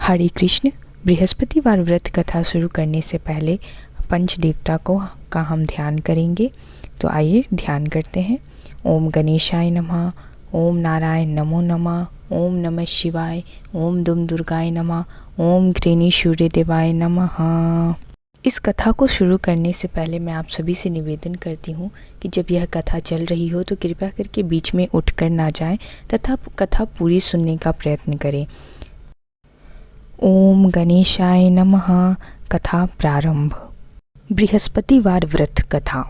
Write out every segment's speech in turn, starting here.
हरे कृष्ण। बृहस्पतिवार व्रत कथा शुरू करने से पहले पंच देवता का हम ध्यान करेंगे। तो आइए ध्यान करते हैं। ओम गणेशाय नमः, ओम नारायण नमो नमः, ओम नमः शिवाय, ओम दुम दुर्गाय नमः, ओम घृणी सूर्य देवाय नमः। इस कथा को शुरू करने से पहले मैं आप सभी से निवेदन करती हूँ कि जब यह कथा चल रही हो तो कृपया करके बीच में उठकर ना जाएं तथा कथा पूरी सुनने का प्रयत्न करें। ओम गणेशाय नमः। कथा प्रारंभ। बृहस्पतिवार व्रत कथा।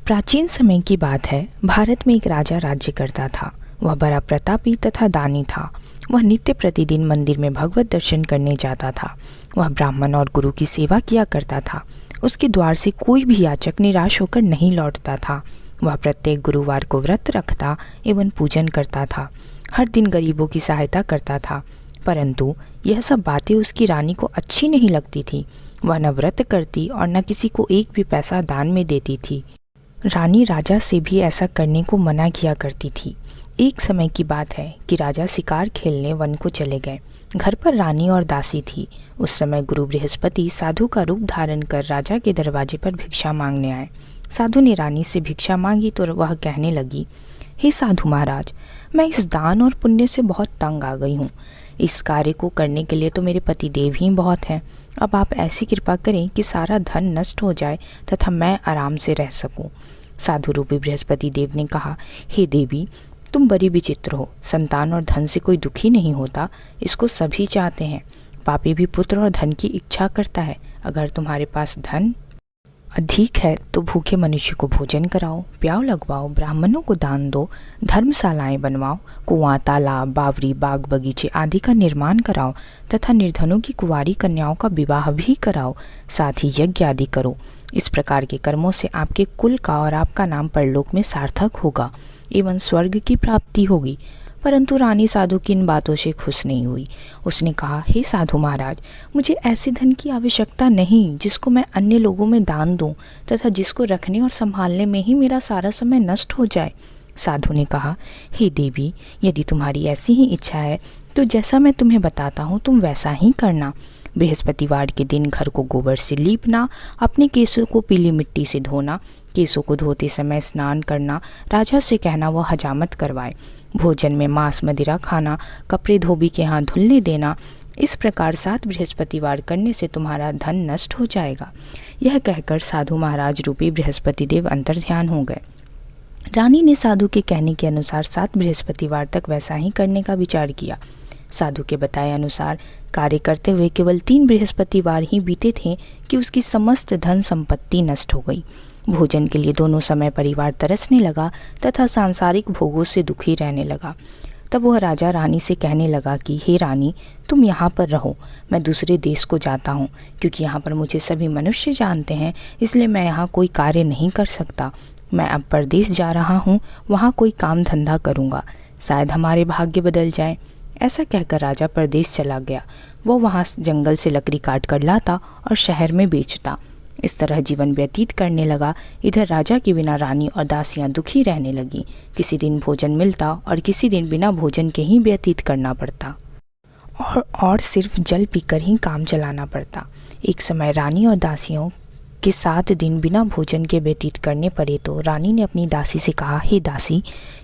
प्राचीन समय की बात है। भारत में एक राजा राज्य करता था। वह बड़ा प्रतापी तथा दानी था। वह नित्य प्रतिदिन मंदिर में भगवत दर्शन करने जाता था। वह ब्राह्मण और गुरु की सेवा किया करता था। उसके द्वार से कोई भी याचक निराश होकर नहीं लौटता था। वह प्रत्येक गुरुवार को व्रत रखता एवं पूजन करता था। हर दिन गरीबों की सहायता करता था। परंतु यह सब बातें उसकी रानी को अच्छी नहीं लगती थी। वह न व्रत करती और न किसी को एक भी पैसा दान में देती थी। रानी राजा से भी ऐसा करने को मना किया करती थी। एक समय की बात है कि राजा शिकार खेलने वन को चले गए। घर पर रानी और दासी थी। उस समय गुरु बृहस्पति साधु का रूप धारण कर राजा के दरवाजे पर भिक्षा मांगने आए। साधु ने रानी से भिक्षा मांगी तो वह कहने लगी, हे साधु महाराज, मैं इस दान और पुण्य से बहुत तंग आ गई हूँ। इस कार्य को करने के लिए तो मेरे पति देव ही बहुत हैं। अब आप ऐसी कृपा करें कि सारा धन नष्ट हो जाए तथा मैं आराम से रह सकूं। साधु रूपी बृहस्पति देव ने कहा, हे देवी, तुम बड़ी विचित्र हो। संतान और धन से कोई दुखी नहीं होता, इसको सभी चाहते हैं। पापी भी पुत्र और धन की इच्छा करता है। अगर तुम्हारे पास धन अधिक है तो भूखे मनुष्य को भोजन कराओ, प्याव लगवाओ, ब्राह्मणों को दान दो, धर्मशालाएं बनवाओ, कुआं, तालाब, बावरी, बाग बगीचे आदि का निर्माण कराओ तथा निर्धनों की कुंवारी कन्याओं का विवाह भी कराओ। साथ ही यज्ञ आदि करो। इस प्रकार के कर्मों से आपके कुल का और आपका नाम परलोक में सार्थक होगा एवं स्वर्ग की प्राप्ति होगी। परंतु रानी साधु की इन बातों से खुश नहीं हुई। उसने कहा, हे साधु महाराज, मुझे ऐसे धन की आवश्यकता नहीं जिसको मैं अन्य लोगों में दान दूं तथा जिसको रखने और संभालने में ही मेरा सारा समय नष्ट हो जाए। साधु ने कहा, हे देवी, यदि तुम्हारी ऐसी ही इच्छा है तो जैसा मैं तुम्हें बताता हूँ तुम वैसा ही करना। बृहस्पतिवार के दिन घर को गोबर से लीपना, अपने केसों को पीली मिट्टी से धोना, केसों को धोते समय स्नान करना, राजा से कहना वह हजामत करवाए, भोजन में मांस मदिरा खाना, कपड़े धोबी के यहाँ धुलने देना। इस प्रकार 7 बृहस्पतिवार करने से तुम्हारा धन नष्ट हो जाएगा। यह कहकर साधु महाराज रूपी बृहस्पति देव अंतर्ध्यान हो गए। रानी ने साधु के कहने के अनुसार 7 बृहस्पतिवार तक वैसा ही करने का विचार किया। साधु के बताए अनुसार कार्य करते हुए केवल 3 बृहस्पतिवार ही बीते थे कि उसकी समस्त धन संपत्ति नष्ट हो गई। भोजन के लिए दोनों समय परिवार तरसने लगा तथा सांसारिक भोगों से दुखी रहने लगा। तब वह राजा रानी से कहने लगा कि हे रानी, तुम यहाँ पर रहो, मैं दूसरे देश को जाता हूँ, क्योंकि यहाँ पर मुझे सभी मनुष्य जानते हैं, इसलिए मैं यहाँ कोई कार्य नहीं कर सकता। मैं अब परदेश जा रहा हूँ, वहाँ कोई काम धंधा करूँगा, शायद हमारे भाग्य बदल जाए। ऐसा कहकर राजा परदेश चला गया। वो वहाँ जंगल से लकड़ी काट कर लाता और शहर में बेचता। इस तरह जीवन व्यतीत करने लगा। इधर राजा के बिना रानी और दासियां दुखी रहने लगी। किसी दिन भोजन मिलता और किसी दिन बिना भोजन के ही व्यतीत करना पड़ता और सिर्फ जल पीकर ही काम चलाना पड़ता। एक समय रानी और दासियों के 7 दिन बिना भोजन के व्यतीत करने पड़े तो रानी ने अपनी दासी से कहा, हे दासी,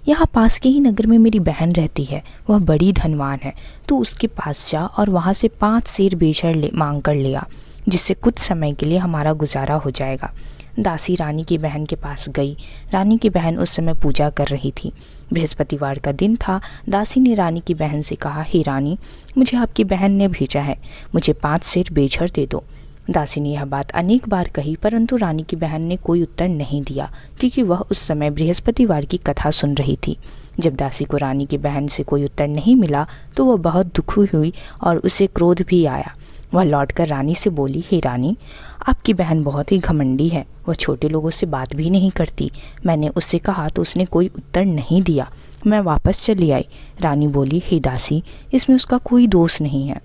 यहाँ पास के ही नगर में मेरी बहन रहती है, वह बड़ी धनवान है, तो उसके पास जा और वहाँ से 5 सेर बेचड़ मांग कर ले आ, जिससे कुछ समय के लिए हमारा गुजारा हो जाएगा। दासी रानी की बहन के पास गई। रानी की बहन उस समय पूजा कर रही थी। बृहस्पतिवार का दिन था। दासी ने रानी की बहन से कहा, हे रानी, मुझे आपकी बहन ने भेजा है, मुझे 5 सेर बेचड़ दे दो। दासी ने यह बात अनेक बार कही, परंतु रानी की बहन ने कोई उत्तर नहीं दिया, क्योंकि वह उस समय बृहस्पतिवार की कथा सुन रही थी। जब दासी को रानी की बहन से कोई उत्तर नहीं मिला तो वह बहुत दुखी हुई और उसे क्रोध भी आया। वह लौटकर रानी से बोली, हे रानी, आपकी बहन बहुत ही घमंडी है, वह छोटे लोगों से बात भी नहीं करती। मैंने उससे कहा तो उसने कोई उत्तर नहीं दिया। मैं वापस चली आई। रानी बोली, हे दासी, इसमें उसका कोई दोष नहीं है।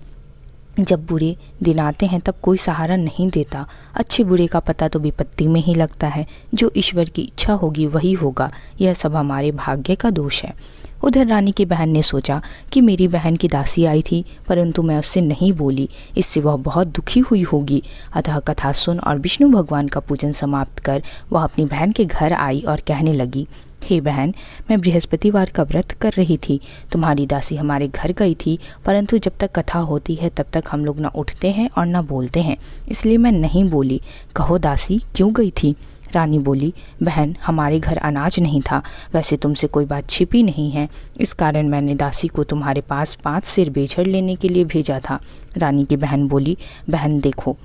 जब बुरे दिन आते हैं तब कोई सहारा नहीं देता। अच्छे बुरे का पता तो विपत्ति में ही लगता है। जो ईश्वर की इच्छा होगी वही होगा। यह सब हमारे भाग्य का दोष है। उधर रानी की बहन ने सोचा कि मेरी बहन की दासी आई थी, परंतु मैं उससे नहीं बोली, इससे वह बहुत दुखी हुई होगी। अतः कथा सुन और विष्णु भगवान का पूजन समाप्त कर वह अपनी बहन के घर आई और कहने लगी, हे बहन, मैं बृहस्पतिवार का व्रत कर रही थी। तुम्हारी दासी हमारे घर गई थी, परंतु जब तक कथा होती है तब तक हम लोग ना उठते हैं और ना बोलते हैं, इसलिए मैं नहीं बोली। कहो दासी, क्यों गई थी? रानी बोली, बहन, हमारे घर अनाज नहीं था। वैसे तुमसे कोई बात छिपी नहीं है, इस कारण मैंने दासी को तुम्हारे पास 5 सेर बेचड़ लेने के लिए भेजा था। रानी की बहन बोली, बहन देखो,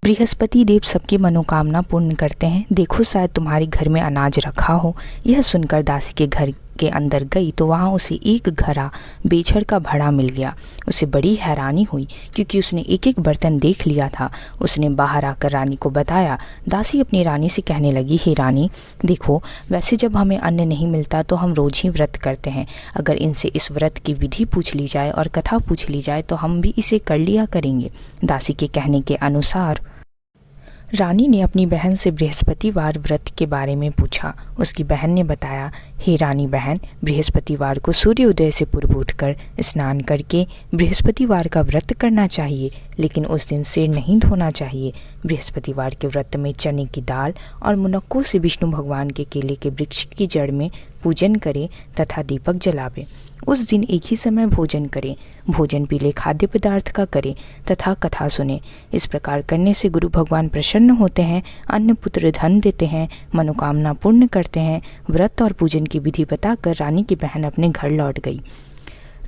बृहस्पति देव सबकी मनोकामना पूर्ण करते हैं, देखो शायद तुम्हारे घर में अनाज रखा हो। यह सुनकर दासी के घर के अंदर गई तो वहाँ उसे एक घड़ा बेचड़ का भड़ा मिल गया। उसे बड़ी हैरानी हुई क्योंकि उसने एक एक बर्तन देख लिया था। उसने बाहर आकर रानी को बताया। दासी अपनी रानी से कहने लगी, हे रानी, देखो, वैसे जब हमें अन्न नहीं मिलता तो हम रोज ही व्रत करते हैं। अगर इनसे इस व्रत की विधि पूछ ली जाए और कथा पूछ ली जाए तो हम भी इसे कर लिया करेंगे। दासी के कहने के अनुसार रानी ने अपनी बहन से बृहस्पतिवार व्रत के बारे में पूछा। उसकी बहन ने बताया, हे रानी बहन, बृहस्पतिवार को सूर्योदय से पूर्व उठकर स्नान करके बृहस्पतिवार का व्रत करना चाहिए, लेकिन उस दिन सिर नहीं धोना चाहिए। बृहस्पतिवार के व्रत में चने की दाल और मुनक्कों से विष्णु भगवान के केले के वृक्ष की जड़ में पूजन करें तथा दीपक जलावें। उस दिन एक ही समय भोजन करें। भोजन पीले खाद्य पदार्थ का करें तथा कथा सुने। इस प्रकार करने से गुरु भगवान प्रसन्न होते हैं, अन्न पुत्र धन देते हैं, मनोकामना पूर्ण करते हैं। व्रत और पूजन की विधि बताकर रानी की बहन अपने घर लौट गई।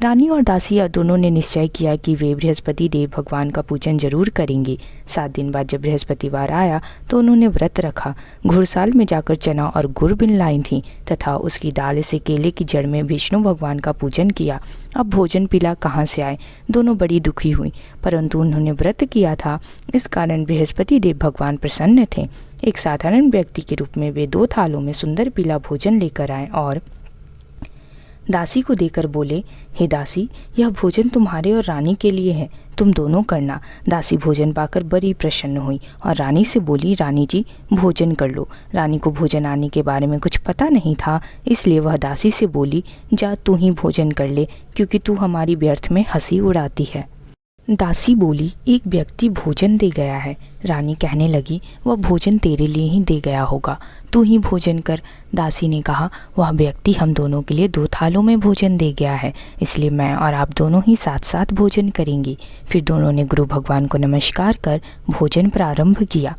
रानी और दासी दोनों ने निश्चय किया कि वे बृहस्पति देव भगवान का पूजन जरूर करेंगे। 7 दिन बाद जब बृहस्पतिवार आया तो उन्होंने व्रत रखा। घुड़साल में जाकर चना और गुड़ बिन लाई थी तथा उसकी दाल से केले की जड़ में विष्णु भगवान का पूजन किया। अब भोजन पीला कहाँ से आए? दोनों बड़ी दुखी हुई, परंतु उन्होंने व्रत किया था, इस कारण बृहस्पति देव भगवान प्रसन्न थे। एक साधारण व्यक्ति के रूप में वे 2 थालों में सुंदर पीला भोजन लेकर आए और दासी को देकर बोले, हे दासी, यह भोजन तुम्हारे और रानी के लिए है, तुम दोनों करना। दासी भोजन पाकर बड़ी प्रसन्न हुई और रानी से बोली, रानी जी, भोजन कर लो। रानी को भोजन आने के बारे में कुछ पता नहीं था, इसलिए वह दासी से बोली, जा तू ही भोजन कर ले, क्योंकि तू हमारी व्यर्थ में हंसी उड़ाती है। दासी बोली, एक व्यक्ति भोजन दे गया है। रानी कहने लगी, वह भोजन तेरे लिए ही दे गया होगा, तू ही भोजन कर। दासी ने कहा, वह व्यक्ति हम दोनों के लिए 2 थालों में भोजन दे गया है, इसलिए मैं और आप दोनों ही साथ साथ भोजन करेंगे। फिर दोनों ने गुरु भगवान को नमस्कार कर भोजन प्रारंभ किया।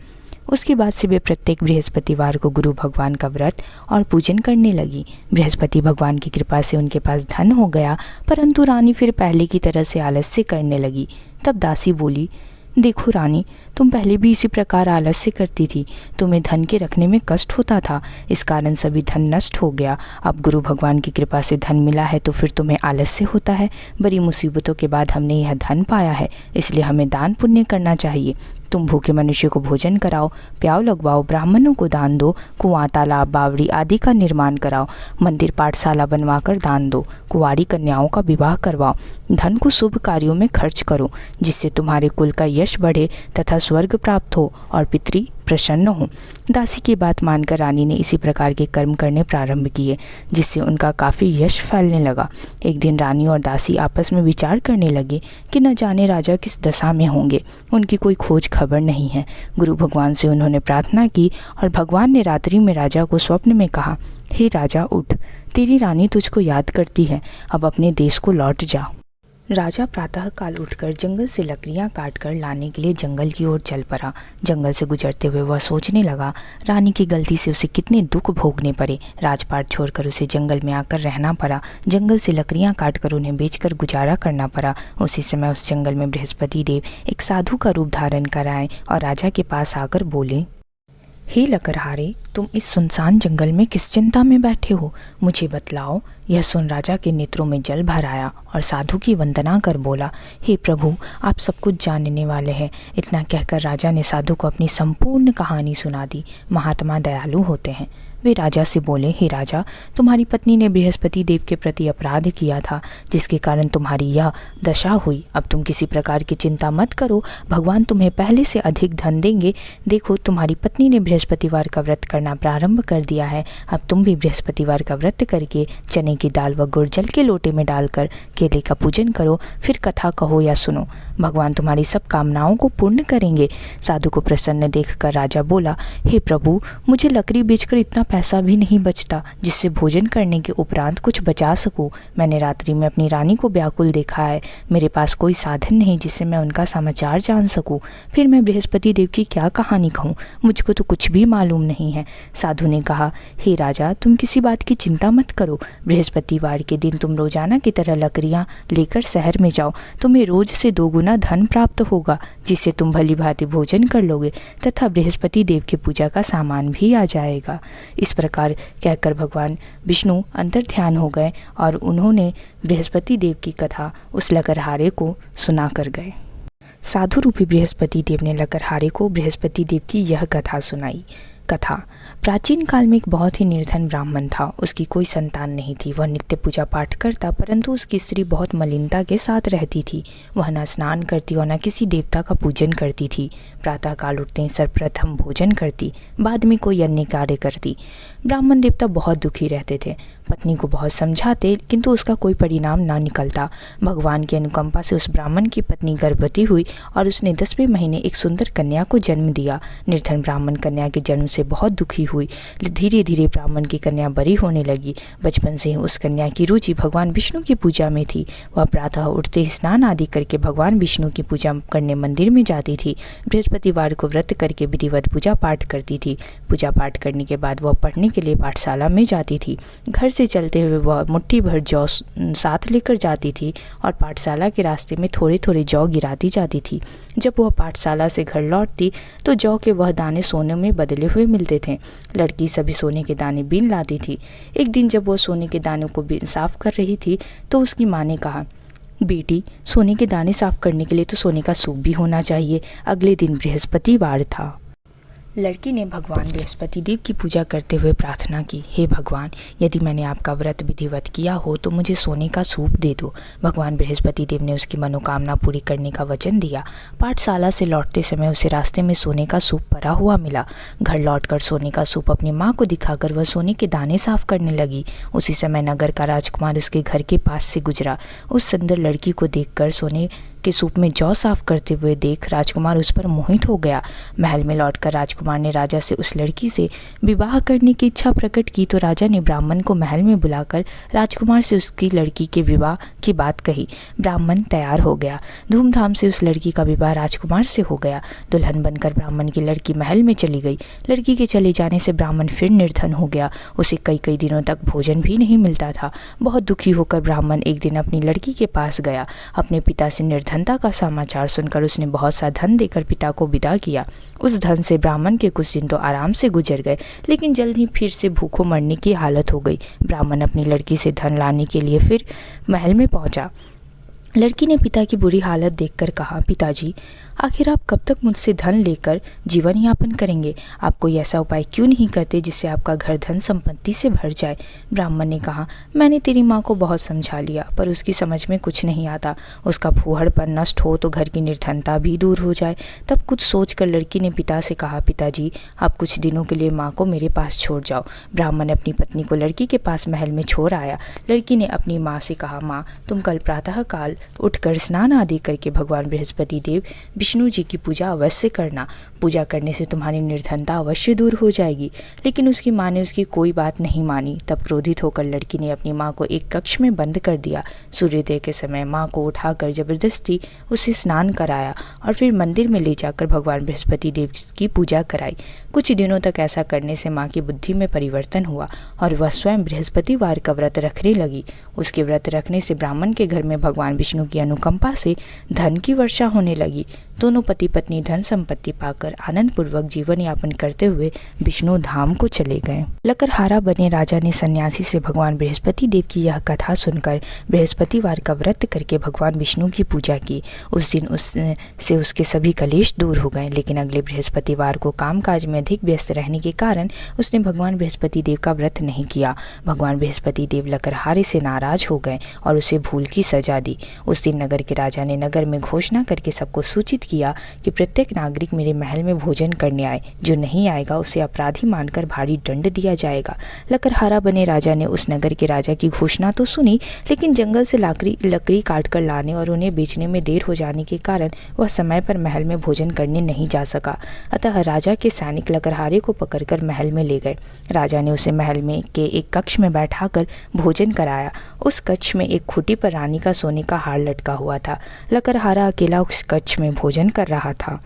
उसके बाद से वे प्रत्येक बृहस्पतिवार को गुरु भगवान का व्रत और पूजन करने लगी। बृहस्पति भगवान की कृपा से उनके पास धन हो गया, परंतु रानी फिर पहले की तरह से आलस्य करने लगी। तब दासी बोली, देखो रानी, तुम पहले भी इसी प्रकार आलस्य करती थी, तुम्हें धन के रखने में कष्ट होता था, इस कारण सभी धन नष्ट हो गया। अब गुरु भगवान की कृपा से धन मिला है तो फिर तुम्हें आलस्य होता है। बड़ी मुसीबतों के बाद हमने यह धन पाया है, इसलिए हमें दान पुण्य करना चाहिए। तुम भूखे मनुष्य को भोजन कराओ, प्याव लगवाओ, ब्राह्मणों को दान दो, कुआं, तालाब, बावड़ी आदि का निर्माण कराओ, मंदिर पाठशाला बनवाकर दान दो, कुंवारी कन्याओं का विवाह करवाओ। धन को शुभ कार्यों में खर्च करो, जिससे तुम्हारे कुल का यश बढ़े तथा स्वर्ग प्राप्त हो और पितृ प्रसन्न हो। दासी की बात मानकर रानी ने इसी प्रकार के कर्म करने प्रारंभ किए, जिससे उनका काफ़ी यश फैलने लगा। एक दिन रानी और दासी आपस में विचार करने लगे कि न जाने राजा किस दशा में होंगे, उनकी कोई खोज खबर नहीं है। गुरु भगवान से उन्होंने प्रार्थना की और भगवान ने रात्रि में राजा को स्वप्न में कहा, हे राजा, उठ, तेरी रानी तुझको याद करती है, अब अपने देश को लौट जा। राजा प्रातःकाल उठकर जंगल से लकड़ियां काटकर लाने के लिए जंगल की ओर चल पड़ा। जंगल से गुजरते हुए वह सोचने लगा, रानी की गलती से उसे कितने दुख भोगने पड़े। राजपाट छोड़कर उसे जंगल में आकर रहना पड़ा। जंगल से लकड़ियां काटकर उन्हें बेचकर गुजारा करना पड़ा। उसी समय उस जंगल में बृहस्पति देव एक साधु का रूप धारण कर आए और राजा के पास आकर बोले, हे लकड़हारे, तुम इस सुनसान जंगल में किस चिंता में बैठे हो, मुझे बतलाओ। यह सुन राजा के नेत्रों में जल भर आया और साधु की वंदना कर बोला, हे प्रभु, आप सब कुछ जानने वाले हैं। इतना कहकर राजा ने साधु को अपनी संपूर्ण कहानी सुना दी। महात्मा दयालु होते हैं। वे राजा से बोले, हे राजा, तुम्हारी पत्नी ने बृहस्पति देव के प्रति अपराध किया था, जिसके कारण तुम्हारी यह दशा हुई। अब तुम किसी प्रकार की चिंता मत करो, भगवान तुम्हें पहले से अधिक धन देंगे। देखो, तुम्हारी पत्नी ने बृहस्पतिवार का व्रत करना प्रारंभ कर दिया है। अब तुम भी बृहस्पतिवार का व्रत करके चने की दाल व गुड़ जल के लोटे में डालकर केले का पूजन करो, फिर कथा कहो या सुनो। भगवान तुम्हारी सब कामनाओं को पूर्ण करेंगे। साधु को प्रसन्न देखकर राजा बोला, हे प्रभु, मुझे लकड़ी बेचकर इतना पैसा भी नहीं बचता जिससे भोजन करने के उपरांत कुछ बचा सकूं। मैंने रात्रि में अपनी रानी को व्याकुल देखा है। मेरे पास कोई साधन नहीं जिससे मैं उनका समाचार जान सकूं। फिर मैं बृहस्पति देव की क्या कहानी कहूँ, मुझको तो कुछ भी मालूम नहीं है। साधु ने कहा, हे राजा, तुम किसी बात की चिंता मत करो। बृहस्पतिवार के दिन तुम रोजाना की तरह लकड़ियाँ लेकर शहर में जाओ। तुम्हें रोज से 2 गुना धन प्राप्त होगा, जिससे तुम भली भांति भोजन कर लोगे तथा बृहस्पति देव की पूजा का सामान भी आ जाएगा। इस प्रकार कहकर भगवान विष्णु अंतर ध्यान हो गए और उन्होंने बृहस्पति देव की कथा उस लकड़हारे को सुना कर गए। साधु रूपी बृहस्पति देव ने लकड़हारे को बृहस्पति देव की यह कथा सुनाई। कथा। प्राचीन काल में एक बहुत ही निर्धन ब्राह्मण था। उसकी कोई संतान नहीं थी। वह नित्य पूजा पाठ करता, परंतु उसकी स्त्री बहुत मलिनता के साथ रहती थी। वह न स्नान करती और न किसी देवता का पूजन करती थी। प्रातःकाल उठते ही सर्वप्रथम भोजन करती, बाद में कोई अन्य कार्य करती। ब्राह्मण देवता बहुत दुखी रहते थे। पत्नी को बहुत समझाते, किंतु उसका कोई परिणाम ना निकलता। भगवान की अनुकंपा से उस ब्राह्मण की पत्नी गर्भवती हुई और उसने 10वें महीने एक सुंदर कन्या को जन्म दिया। निर्धन ब्राह्मण कन्या के जन्म से बहुत दुखी हुई। धीरे धीरे ब्राह्मण की कन्या बड़ी होने लगी। बचपन से ही उस कन्या की रुचि भगवान विष्णु की पूजा में थी। वह प्रातः उठते ही स्नान आदि करके भगवान विष्णु की पूजा करने मंदिर में जाती थी। बृहस्पतिवार को व्रत करके विधिवत पूजा पाठ करती थी। पूजा पाठ करने के बाद वह पढ़ने के लिए पाठशाला में जाती थी। घर से चलते हुए वह मुट्ठी भर जौ साथ लेकर जाती थी और पाठशाला के रास्ते में थोड़े थोड़े जौ गिराती जाती थी। जब वह पाठशाला से घर लौटती तो जौ के वह दाने सोने में बदले हुए मिलते थे। लड़की सभी सोने के दाने बीन लाती थी। एक दिन जब वह सोने के दानों को साफ कर रही थी तो उसकी माँ ने कहा, बेटी, सोने के दाने साफ करने के लिए तो सोने का सूप भी होना चाहिए। अगले दिन बृहस्पतिवार था। लड़की ने भगवान बृहस्पति देव की पूजा करते हुए प्रार्थना की, हे भगवान, यदि मैंने आपका व्रत विधिवत किया हो तो मुझे सोने का सूप दे दो। भगवान बृहस्पति देव ने उसकी मनोकामना पूरी करने का वचन दिया। पाठशाला से लौटते समय उसे रास्ते में सोने का सूप पड़ा हुआ मिला। घर लौटकर सोने का सूप अपनी माँ को दिखाकर वह सोने के दाने साफ करने लगी। उसी समय नगर का राजकुमार उसके घर के पास से गुजरा। उस सुंदर लड़की को देखकर सोने के सूप में जौ साफ करते हुए देख राजकुमार उस पर मोहित हो गया। महल में लौटकर राजकुमार ने राजा से उस लड़की से विवाह करने की इच्छा प्रकट की तो राजा ने ब्राह्मण को महल में बुलाकर राजकुमार से उसकी लड़की के विवाह की बात कही। ब्राह्मण तैयार हो गया। धूमधाम से उस लड़की का विवाह राजकुमार से हो गया। दुल्हन बनकर ब्राह्मण की लड़की महल में चली गई। लड़की के चले जाने से ब्राह्मण फिर निर्धन हो गया। उसे कई कई दिनों तक भोजन भी नहीं मिलता था। बहुत दुखी होकर ब्राह्मण एक दिन अपनी लड़की के पास गया। अपने पिता से निर्धनता का समाचार सुनकर उसने बहुत सा धन देकर पिता को विदा किया। उस धन से ब्राह्मण के कुछ दिन तो आराम से गुजर गए, लेकिन जल्द ही फिर से भूखों मरने की हालत हो गई। ब्राह्मण अपनी लड़की से धन लाने के लिए फिर महल में पहुंचा। लड़की ने पिता की बुरी हालत देखकर कहा, पिताजी, आखिर आप कब तक मुझसे धन लेकर जीवन यापन करेंगे? आप कोई ऐसा उपाय क्यों नहीं करते जिससे आपका घर धन संपत्ति से भर जाए? ब्राह्मण ने कहा, मैंने तेरी माँ को बहुत समझा लिया, पर उसकी समझ में कुछ नहीं आता। उसका फूहड़पन नष्ट हो तो घर की निर्धनता भी दूर हो जाए। तब कुछ सोचकर लड़की ने पिता से कहा, पिताजी, आप कुछ दिनों के लिए माँ को मेरे पास छोड़ जाओ। ब्राह्मण अपनी पत्नी को लड़की के पास महल में छोड़ आया। लड़की ने अपनी माँ से कहा, माँ, तुम कल प्रातःकाल उठकर स्नान आदि करके भगवान बृहस्पति देव विष्णु जी की पूजा अवश्य करना। पूजा करने से तुम्हारी निर्धनता अवश्य दूर हो जाएगी। लेकिन उसकी माँ ने उसकी कोई बात नहीं मानी। तब क्रोधित होकर लड़की ने अपनी माँ को एक कक्ष में बंद कर दिया। सूर्योदय के समय माँ को उठाकर जबरदस्ती उसे स्नान कराया और फिर मंदिर में ले जाकर भगवान बृहस्पति देव की पूजा कराई। कुछ दिनों तक ऐसा करने से माँ की बुद्धि में परिवर्तन हुआ और वह स्वयं बृहस्पतिवार का व्रत रखने लगी। उसके व्रत रखने से ब्राह्मण के घर में भगवान विष्णु विष्णु की अनुकंपा से धन की वर्षा होने लगी। दोनों पति पत्नी धन संपत्ति पाकर आनंद पूर्वक जीवन यापन करते हुए विष्णु धाम को चले गए। लकड़हारा बने राजा ने सन्यासी से भगवान बृहस्पति देव की यह कथा सुनकर बृहस्पतिवार का व्रत करके भगवान विष्णु की पूजा की। उस दिन उससे उसके सभी कलेश दूर हो गए, लेकिन अगले बृहस्पतिवार को कामकाज में अधिक व्यस्त रहने के कारण उसने भगवान बृहस्पति देव का व्रत नहीं किया। भगवान बृहस्पति देव लकड़हारे से नाराज हो गए और उसे भूल की सजा दी। उस दिन नगर के राजा ने नगर में घोषणा करके सबको सूचित किया कि प्रत्येक नागरिक मेरे महल में भोजन करने आए। जो नहीं आएगा उसे अपराधी मानकर भारी दंड दिया जाएगा। लकड़हारा बने राजा ने उस नगर के राजा की घोषणा तो सुनी, लेकिन जंगल से लकड़ी काट कर लाने और उन्हें बेचने में देर हो जाने के कारण वह समय पर महल में भोजन करने नहीं जा सका। अतः राजा के सैनिक लकड़हारे को पकड़कर महल में ले गए। राजा ने उसे महल में के एक कक्ष में बैठाकर भोजन कराया। उस कक्ष में एक खूंटी पर रानी का सोने का हार लटका हुआ था। लकड़हारा अकेला उस कक्ष में भोजन कर रहा था।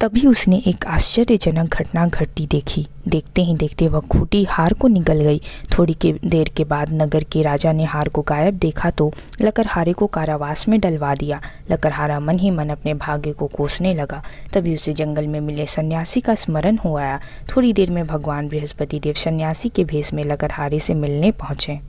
तभी उसने एक आश्चर्यजनक घटना घटती देखी। देखते ही देखते वह खूंटी हार को निगल गई। थोड़ी देर के बाद नगर के राजा ने हार को गायब देखा तो लकड़हारे को कारावास में डलवा दिया। लकड़हारा मन ही मन अपने भाग्य को कोसने लगा। तभी उसे जंगल में मिले सन्यासी का स्मरण हो आया। थोड़ी देर में भगवान बृहस्पति देव सन्यासी के भेष में लकड़हारे से मिलने पहुँचे।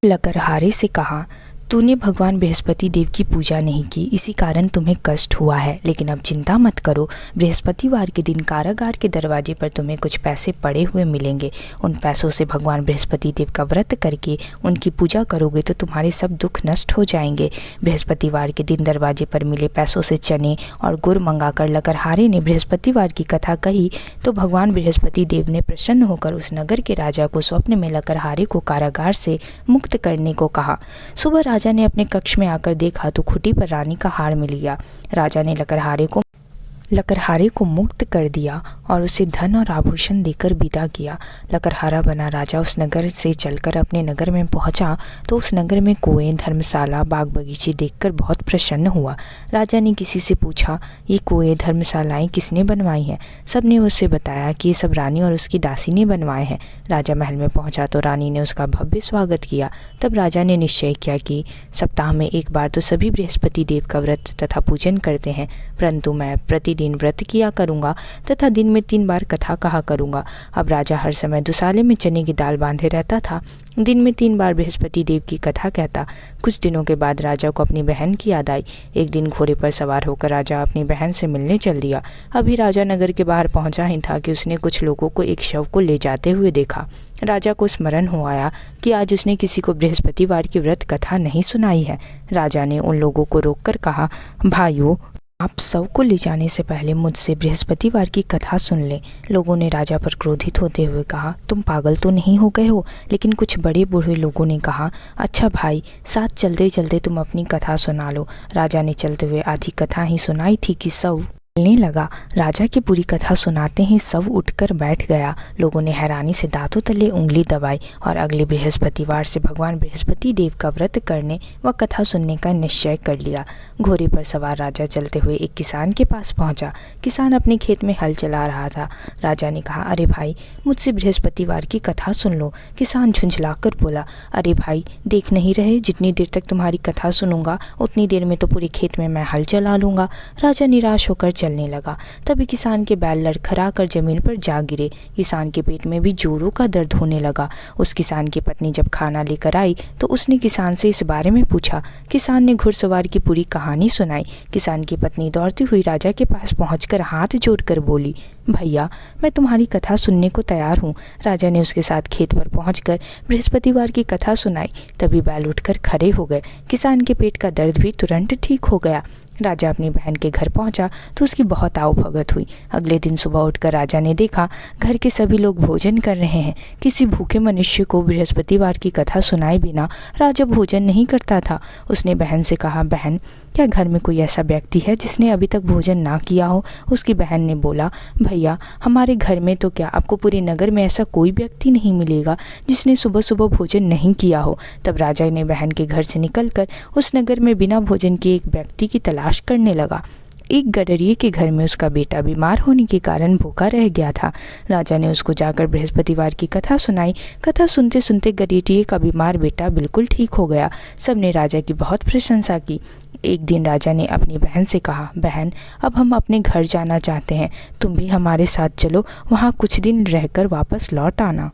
लकड़हारे से कहा, तूने भगवान बृहस्पति देव की पूजा नहीं की, इसी कारण तुम्हें कष्ट हुआ है। लेकिन अब चिंता मत करो, बृहस्पतिवार के दिन कारागार के दरवाजे पर तुम्हें कुछ पैसे पड़े हुए मिलेंगे। उन पैसों से भगवान बृहस्पति देव का व्रत करके उनकी पूजा करोगे तो तुम्हारे सब दुख नष्ट हो जाएंगे। बृहस्पतिवार के दिन दरवाजे पर मिले पैसों से चने और गुड़ मंगाकर लकड़हारे ने बृहस्पतिवार की कथा कही तो भगवान बृहस्पति देव ने प्रसन्न होकर उस नगर के राजा को स्वप्न में लकड़हारे को कारागार से मुक्त करने को कहा। सुबह राजा ने अपने कक्ष में आकर देखा तो खूंटी पर रानी का हार मिल गया। राजा ने लकड़हारे को मुक्त कर दिया और उसे धन और आभूषण देकर विदा किया। लकड़हारा बना राजा उस नगर से चलकर अपने नगर में पहुंचा तो उस नगर में कुएं, धर्मशाला, बाग बगीचे देखकर बहुत प्रसन्न हुआ। राजा ने किसी से पूछा, ये कुएं, धर्मशालाएं किसने बनवाई हैं? सबने उसे बताया कि ये सब रानी और उसकी दासी ने बनवाए हैं। राजा महल में पहुंचा तो रानी ने उसका भव्य स्वागत किया। तब राजा ने निश्चय किया कि सप्ताह में एक बार तो सभी बृहस्पति देव का व्रत तथा पूजन करते हैं, परंतु मैं प्रतिदिन व्रत किया करूंगा तथा दिन में 3 बार कथा कहा करूंगा। अब राजा हर समय दुसाले में चने की दाल बांधे रहता था। दिन में 3 बार बृहस्पति देव की कथा कहता। कुछ दिनों के बाद राजा को अपनी बहन की याद आई। एक दिन घोड़े पर सवार होकर राजा अपनी बहन से मिलने चल दिया। अभी राजा नगर के बाहर पहुंचा ही था कि उसने कुछ लोगों को एक शव को ले जाते हुए देखा। राजा को स्मरण हो आया कि आज उसने किसी को बृहस्पतिवार की व्रत कथा नहीं सुनाई है। राजा ने उन लोगों को रोककर कहा, भाइयों, आप सब को ले जाने से पहले मुझसे बृहस्पतिवार की कथा सुन लें। लोगों ने राजा पर क्रोधित होते हुए कहा, तुम पागल तो नहीं हो गए हो? लेकिन कुछ बड़े बूढ़े लोगों ने कहा, अच्छा भाई, साथ चलते चलते तुम अपनी कथा सुना लो। राजा ने चलते हुए आधी कथा ही सुनाई थी कि सब बोलने लगा। राजा की पूरी कथा सुनाते ही सब उठकर बैठ गया। लोगों ने हैरानी से दांतों तले उंगली दबाई और अगले बृहस्पतिवार से भगवान बृहस्पति देव का व्रत करने व कथा सुनने का निश्चय कर लिया। घोड़े पर सवार राजा चलते हुए एक किसान के पास पहुंचा। किसान अपने खेत में हल चला रहा था। राजा ने कहा, अरे भाई, मुझसे बृहस्पतिवार की कथा सुन लो। किसान झुंझलाकर बोला, अरे भाई, देख नहीं रहे, जितनी देर तक तुम्हारी कथा सुनूंगा उतनी देर में तो पूरे खेत में मैं हल चला लूँगा। राजा निराश होकर चलने लगा। तभी किसान के बैल लड़खड़ा कर जमीन पर जा गिरे। किसान के पेट में भी जोरों का दर्द होने लगा। उस किसान की पत्नी जब खाना लेकर आई तो उसने किसान से इस बारे में पूछा। किसान ने घुड़सवार की पूरी कहानी सुनाई। किसान की पत्नी दौड़ती हुई राजा के पास पहुंचकर हाथ जोड़कर बोली, भैया, मैं तुम्हारी कथा सुनने को तैयार हूँ। राजा ने उसके साथ खेत पर पहुंचकर बृहस्पतिवार की कथा सुनाई। तभी बैल उठकर खड़े हो गए। किसान के पेट का दर्द भी तुरंत ठीक हो गया। राजा अपनी बहन के घर पहुंचा तो उसकी बहुत आवभगत हुई। अगले दिन सुबह उठकर राजा ने देखा घर के सभी लोग भोजन कर रहे हैं। किसी भूखे मनुष्य को बृहस्पतिवार की कथा सुनाए बिना राजा भोजन नहीं करता था। उसने बहन से कहा, बहन, क्या घर में कोई ऐसा व्यक्ति है जिसने अभी तक भोजन ना किया हो? उसकी बहन ने बोला, भैया, हमारे घर में तो क्या, आपको पूरे नगर में ऐसा कोई व्यक्ति नहीं मिलेगा जिसने सुबह सुबह भोजन नहीं किया हो। तब राजा ने बहन के घर से निकलकर उस नगर में बिना भोजन के एक व्यक्ति की तलाश करने लगा। एक गडरिये के घर में उसका बेटा बीमार होने के कारण भूखा रह गया था। राजा ने उसको जाकर बृहस्पतिवार की कथा सुनाई। कथा सुनते सुनते गडरिये का बीमार बेटा बिल्कुल ठीक हो गया। सबने राजा की बहुत प्रशंसा की। एक दिन राजा ने अपनी बहन से कहा, बहन, अब हम अपने घर जाना चाहते हैं, तुम भी हमारे साथ चलो, वहाँ कुछ दिन रहकर वापस लौट आना।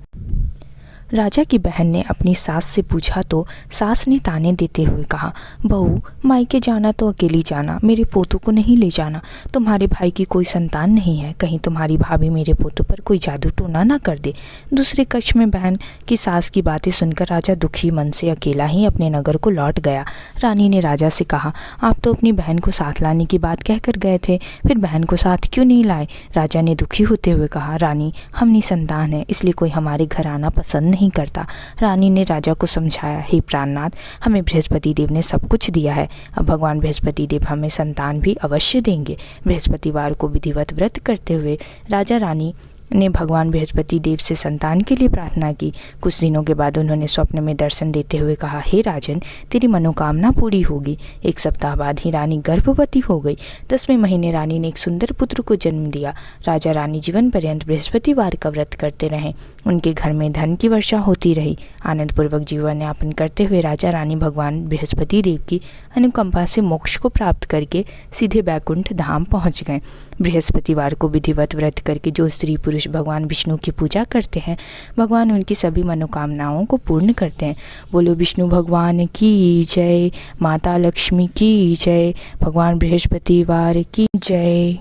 राजा की बहन ने अपनी सास से पूछा तो सास ने ताने देते हुए कहा, बहू, मायके जाना तो अकेली जाना, मेरे पोतों को नहीं ले जाना। तुम्हारे भाई की कोई संतान नहीं है, कहीं तुम्हारी भाभी मेरे पोतों पर कोई जादू टोना ना कर दे। दूसरे कक्ष में बहन की सास की बातें सुनकर राजा दुखी मन से अकेला ही अपने नगर को लौट गया। रानी ने राजा से कहा, आप तो अपनी बहन को साथ लाने की बात कहकर गए थे, फिर बहन को साथ क्यों नहीं लाए? राजा ने दुखी होते हुए कहा, रानी, हम निसंतान हैं, इसलिए कोई हमारे घर आना पसंद नहीं करता। रानी ने राजा को समझाया, हे प्राणनाथ, हमें बृहस्पति देव ने सब कुछ दिया है, अब भगवान बृहस्पति देव हमें संतान भी अवश्य देंगे। बृहस्पतिवार को विधिवत व्रत करते हुए राजा रानी ने भगवान बृहस्पति देव से संतान के लिए प्रार्थना की। कुछ दिनों के बाद उन्होंने स्वप्न में दर्शन देते हुए कहा, हे राजन, तेरी मनोकामना पूरी होगी। एक सप्ताह बाद ही रानी गर्भवती हो गई। 10वें महीने रानी ने एक सुंदर पुत्र को जन्म दिया। राजा रानी जीवन पर्यंत बृहस्पतिवार का व्रत करते रहे। उनके घर में धन की वर्षा होती रही। आनंदपूर्वक जीवन यापन करते हुए राजा रानी भगवान बृहस्पति देव की अनुकंपा से मोक्ष को प्राप्त करके सीधे बैकुंठ धाम पहुँच गए। बृहस्पतिवार को विधिवत व्रत करके जो स्त्री पुरुष भगवान विष्णु की पूजा करते हैं, भगवान उनकी सभी मनोकामनाओं को पूर्ण करते हैं। बोलो विष्णु भगवान की जय, माता लक्ष्मी की जय, भगवान बृहस्पतिवार की जय।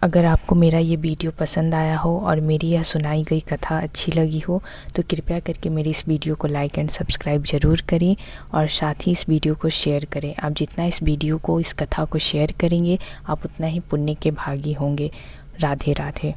अगर आपको मेरा ये वीडियो पसंद आया हो और मेरी यह सुनाई गई कथा अच्छी लगी हो तो कृपया करके मेरी इस वीडियो को लाइक एंड सब्सक्राइब ज़रूर करें और साथ ही इस वीडियो को शेयर करें। आप जितना इस वीडियो को, इस कथा को शेयर करेंगे, आप उतना ही पुण्य के भागी होंगे। राधे राधे।